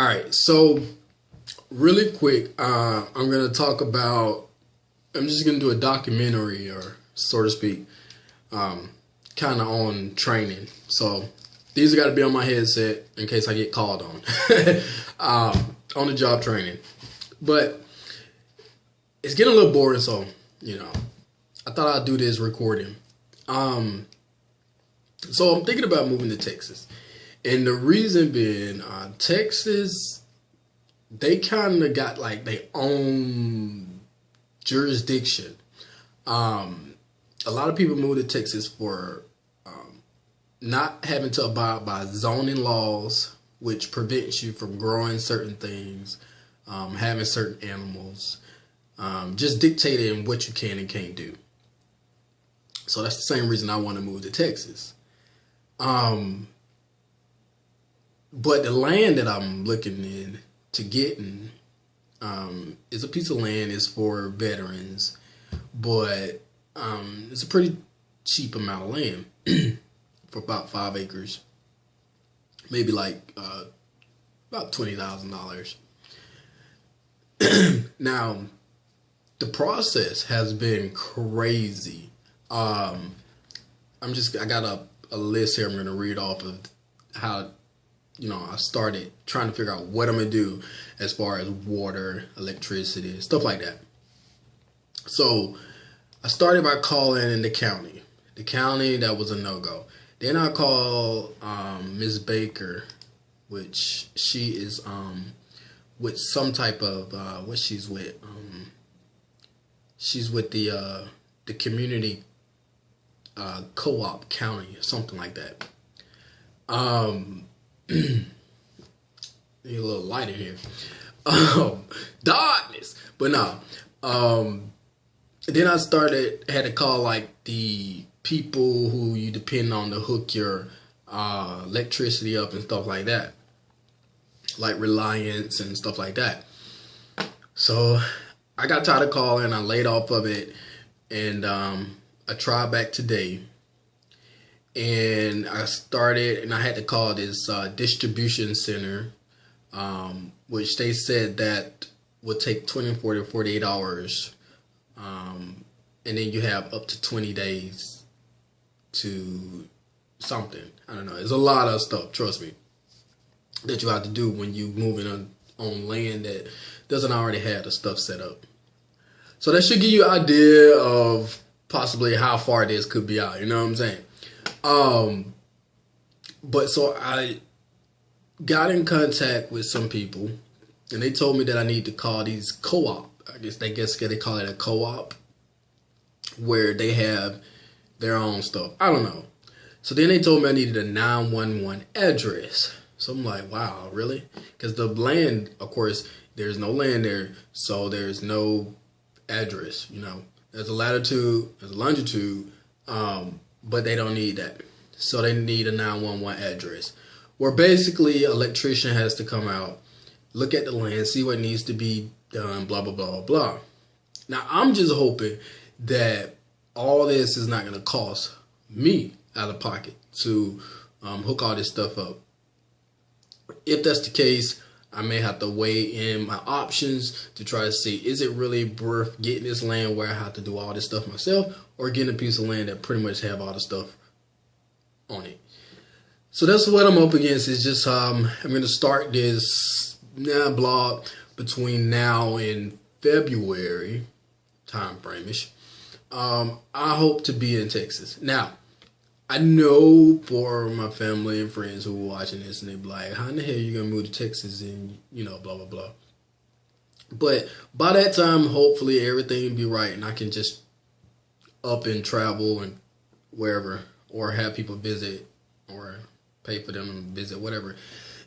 All right, so really quick, I'm gonna talk about. I'm just gonna do a documentary, or so to speak, kind of on training. So these got to be on my headset in case I get called on on the job training. But it's getting a little boring, so I thought I'd do this recording. So I'm thinking about moving to Texas, and the reason being, Texas, they kind of got like their own jurisdiction. A lot of people move to Texas for not having to abide by zoning laws, which prevents you from growing certain things, having certain animals, just dictating what you can and can't do. So that's the same reason I want to move to Texas. But the land that I'm looking in to getting is a piece of land. It's for veterans, but it's a pretty cheap amount of land for about 5 acres, maybe like about $20,000. Now, the process has been crazy. I got a list here I'm going to read off of how, I started trying to figure out what I'm going to do as far as water, electricity, stuff like that. So I started by calling in the county. The county, that was a no-go. Then I called Ms. Baker, which she is with some type of, what she's with. She's with the community co-op county or something like that. Need a little light in here. Darkness. But no. Then I had to call like the people who you depend on to hook your electricity up and stuff like that. Like Reliance and stuff like that. So I got tired of calling. I laid off of it. And I tried back today. And I had to call this distribution center, which they said that would take 24 to 48 hours. And then you have up to 20 days to something. I don't know. There's a lot of stuff, trust me, that you have to do when you moving on land that doesn't already have the stuff set up. So that should give you an idea of possibly how far this could be out. You know what I'm saying? But so I got in contact with some people, and they told me that I need to call these co-op. I guess they call it a co-op, where they have their own stuff. I don't know. So then they told me I needed a 911 address. So I'm like, wow, really? Because the land, of course, there's no land there, so there's no address. There's a latitude, there's a longitude, but they don't need that. So they need a 911 address, where basically an electrician has to come out, look at the land, see what needs to be done, blah, blah, blah, blah. Now, I'm just hoping that all this is not going to cost me out of pocket to hook all this stuff up. If that's the case, I may have to weigh in my options to try to see, is it really worth getting this land where I have to do all this stuff myself, or getting a piece of land that pretty much have all the stuff on it. So that's what I'm up against. Is just I'm going to start this blog between now and February time frame-ish. I hope to be in Texas. Now, I know for my family and friends who are watching this, and they be like, how in the hell are you going to move to Texas and, blah, blah, blah. But by that time, hopefully everything will be right, and I can just up and travel and wherever, or have people visit, or pay for them to visit, whatever.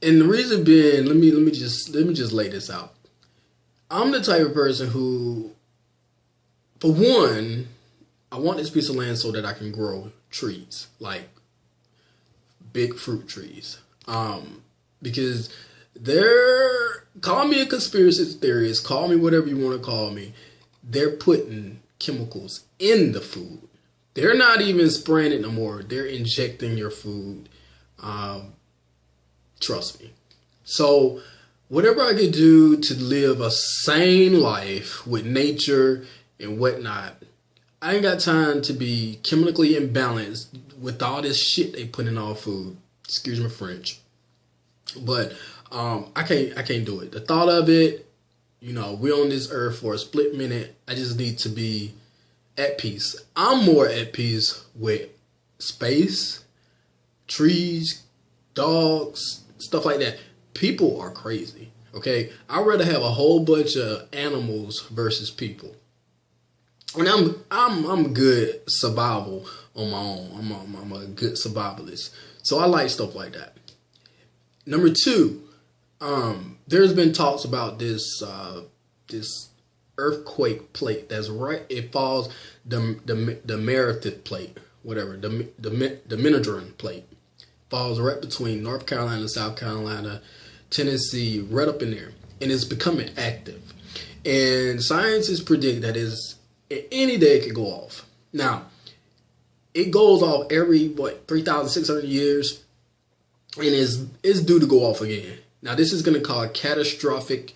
And the reason being, let me just lay this out. I'm the type of person who, for one, I want this piece of land so that I can grow trees, like big fruit trees. Because call me a conspiracy theorist, call me whatever you want to call me, they're putting chemicals in the food. They're not even spraying it no more. They're injecting your food. Trust me. So whatever I could do to live a sane life with nature and whatnot. I ain't got time to be chemically imbalanced with all this shit they put in all food. Excuse my French. But I can't do it. The thought of it, we're on this earth for a split minute. I just need to be at peace. I'm more at peace with space, trees, dogs, stuff like that. People are crazy. Okay, I'd rather have a whole bunch of animals versus people. And I'm good survival on my own. I'm a good survivalist. So I like stuff like that. Number two, there's been talks about this earthquake plate that's right. It falls the Meredith plate, whatever the Minadron plate falls right between North Carolina, South Carolina, Tennessee, right up in there, and it's becoming active. And scientists predict that any day it could go off. Now, it goes off every 3,600 years, and it's due to go off again. Now, this is going to cause catastrophic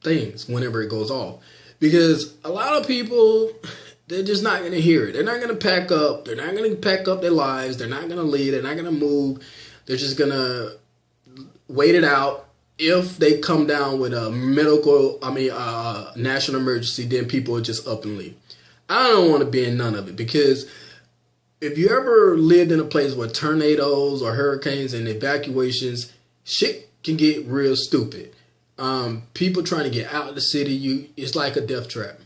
things whenever it goes off, because a lot of people, they're just not going to hear it. They're not going to pack up. They're not going to pack up their lives. They're not going to leave. They're not going to move. They're just going to wait it out. If they come down with a national emergency, then people are just up and leave. I don't want to be in none of it, because if you ever lived in a place where tornadoes or hurricanes and evacuations, shit can get real stupid. People trying to get out of the city, it's like a death trap.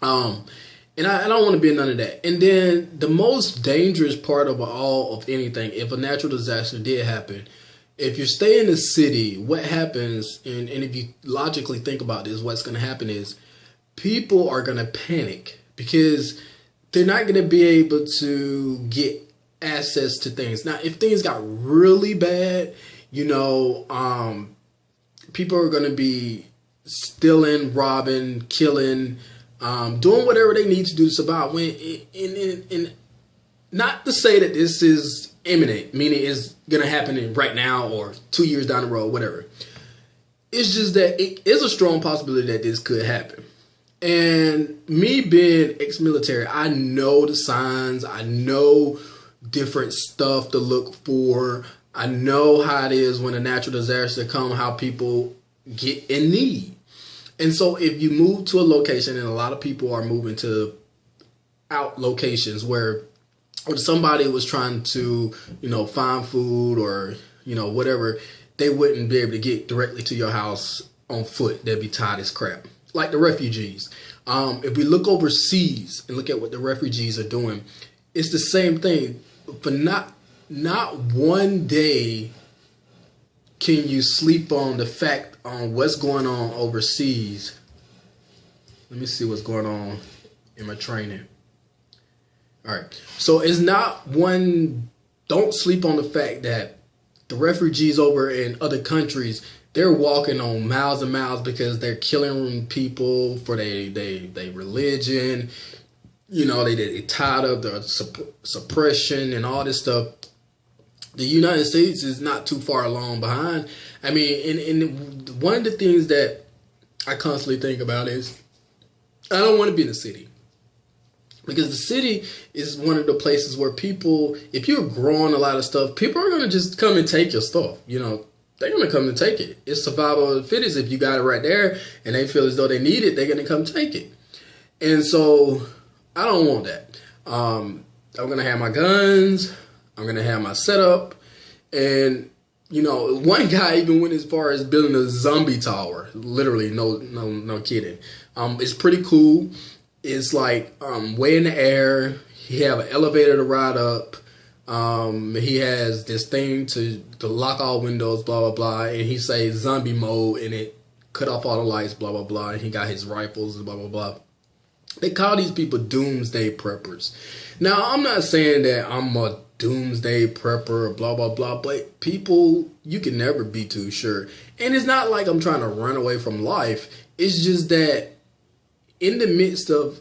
And I don't want to be in none of that. And then the most dangerous part of anything, if a natural disaster did happen, if you stay in the city, what happens, and if you logically think about this, what's going to happen is people are going to panic, because they're not going to be able to get access to things. Now, if things got really bad, people are going to be stealing, robbing, killing, doing whatever they need to do to survive. And not to say that this is imminent, meaning it's going to happen right now or 2 years down the road, whatever. It's just that it is a strong possibility that this could happen. And me being ex-military, I know the signs. I know different stuff to look for. I know how it is when a natural disaster comes, how people get in need. And so if you move to a location, and a lot of people are moving to out locations where somebody was trying to, find food or, whatever, they wouldn't be able to get directly to your house on foot. They'd be tired as crap. Like the refugees. If we look overseas and look at what the refugees are doing, it's the same thing. But not one day can you sleep on the fact on what's going on overseas. Let me see what's going on in my training. All right. So it's not one, don't sleep on the fact that the refugees over in other countries, they're walking on miles and miles because they're killing people for their religion. They tired of the suppression and all this stuff. The United States is not too far along behind. I mean, and one of the things that I constantly think about is I don't want to be in the city. Because the city is one of the places where people, if you're growing a lot of stuff, people are going to just come and take your stuff. They're going to come and take it. It's survival of the fittest. If you got it right there and they feel as though they need it, they're going to come take it. And so I don't want that. I'm going to have my guns. I'm going to have my setup. And, one guy even went as far as building a zombie tower. Literally, no kidding. It's pretty cool. It's like way in the air. He have an elevator to ride up. He has this thing to lock all windows, blah, blah, blah. And he says zombie mode, and it cut off all the lights, blah, blah, blah. And he got his rifles, blah, blah, blah. They call these people doomsday preppers. Now, I'm not saying that I'm a doomsday prepper, blah, blah, blah. But people, you can never be too sure. And it's not like I'm trying to run away from life. It's just that in the midst of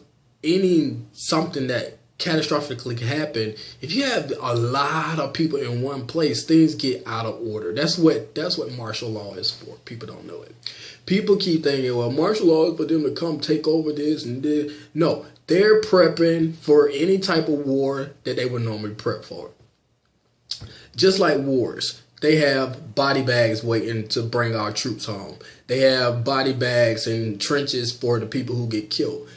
something that catastrophically happen, if you have a lot of people in one place, things get out of order. That's what martial law is for. People don't know it. People keep thinking, well, martial law is for them to come take over this and this. No, they're prepping for any type of war that they would normally prep for. Just like wars, they have body bags waiting to bring our troops home. They have body bags and trenches for the people who get killed.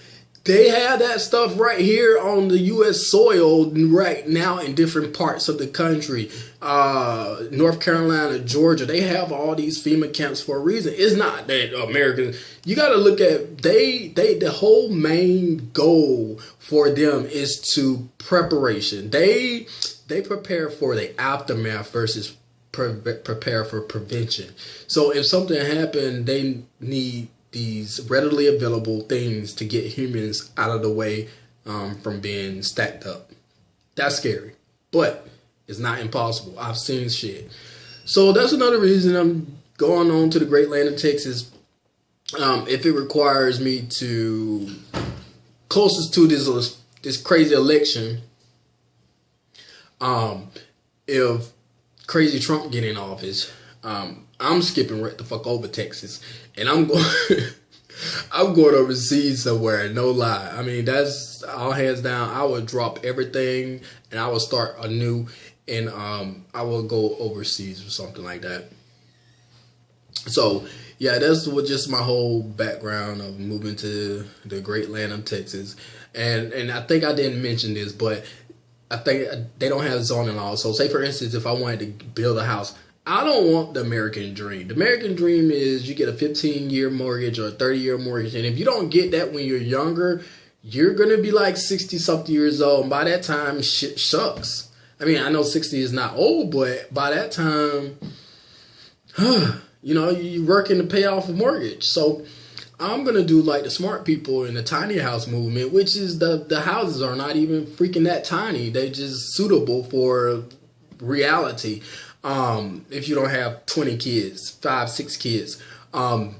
They have that stuff right here on the U.S. soil right now in different parts of the country. North Carolina, Georgia, they have all these FEMA camps for a reason. It's not that Americans, you got to look at, the whole main goal for them is to preparation. They prepare for the aftermath versus prepare for prevention. So if something happened, they need these readily available things to get humans out of the way from being stacked up. That's scary, but it's not impossible. I've seen shit. So that's another reason I'm going on to the great land of Texas. If it requires me to closest to this crazy election, if crazy Trump get in office, I'm skipping right the fuck over Texas, and I'm going overseas somewhere. No lie. I mean, that's all hands down. I would drop everything and I would start anew, and I will go overseas or something like that. So yeah, that's what just my whole background of moving to the great land of Texas, and I think I didn't mention this, but I think they don't have zoning laws. So say for instance, if I wanted to build a house, I don't want the American dream. The American dream is you get a 15-year mortgage or a 30-year mortgage. And if you don't get that when you're younger, you're going to be like 60-something years old. And by that time, shit sucks. I mean, I know 60 is not old, but by that time, you're working to pay off a mortgage. So I'm going to do like the smart people in the tiny house movement, which is the houses are not even freaking that tiny. They're just suitable for reality. If you don't have 20 kids, 5, 6 kids. But,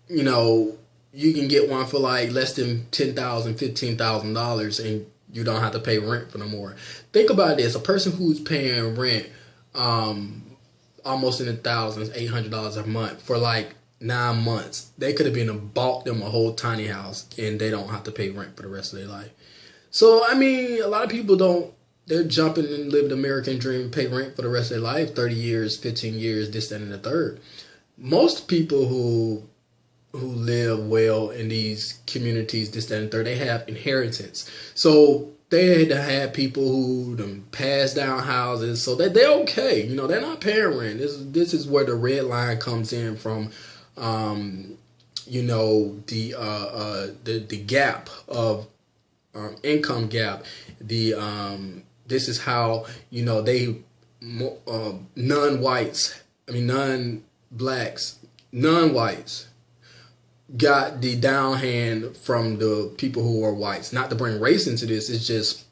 you can get one for like less than $10,000, $15,000 and you don't have to pay rent for no more. Think about this. A person who's paying rent, almost in the thousands, $800 a month for like 9 months. They could have bought them a whole tiny house and they don't have to pay rent for the rest of their life. So, I mean, a lot of people they're jumping and live the American dream, pay rent for the rest of their life, 30 years, 15 years, this, that, and the third. Most people who live well in these communities, this, that, and the third, they have inheritance. So they had to have people who pass down houses so that they're okay. They're not paying rent. This is where the red line comes in from, the gap of income gap, this is how, non-whites got the down hand from the people who are whites. Not to bring race into this, it's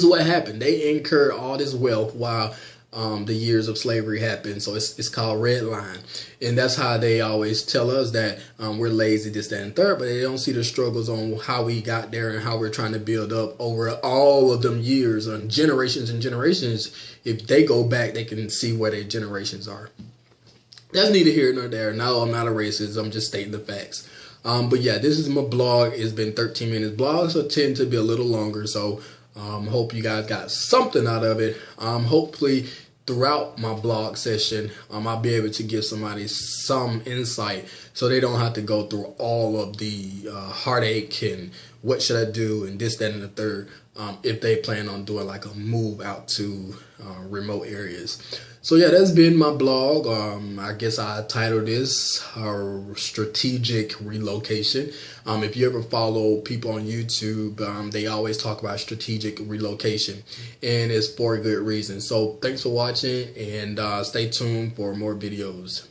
what happened. They incurred all this wealth while the years of slavery happened. So it's called red line. And that's how they always tell us that we're lazy, this, that, and third, but they don't see the struggles on how we got there and how we're trying to build up over all of them years and generations. If they go back, they can see where their generations are. That's neither here nor there. No, I'm not a racist. I'm just stating the facts. But yeah, this is my blog. It's been 13 minutes. Blogs tend to be a little longer, so hope you guys got something out of it. Hopefully, throughout my blog session, I'll be able to give somebody some insight so they don't have to go through all of the heartache and what should I do and this, that, and the third if they plan on doing like a move out to remote areas. So yeah, that's been my blog. I guess I titled this Strategic Relocation. If you ever follow people on YouTube, they always talk about strategic relocation, and it's for a good reason. So thanks for watching, and stay tuned for more videos.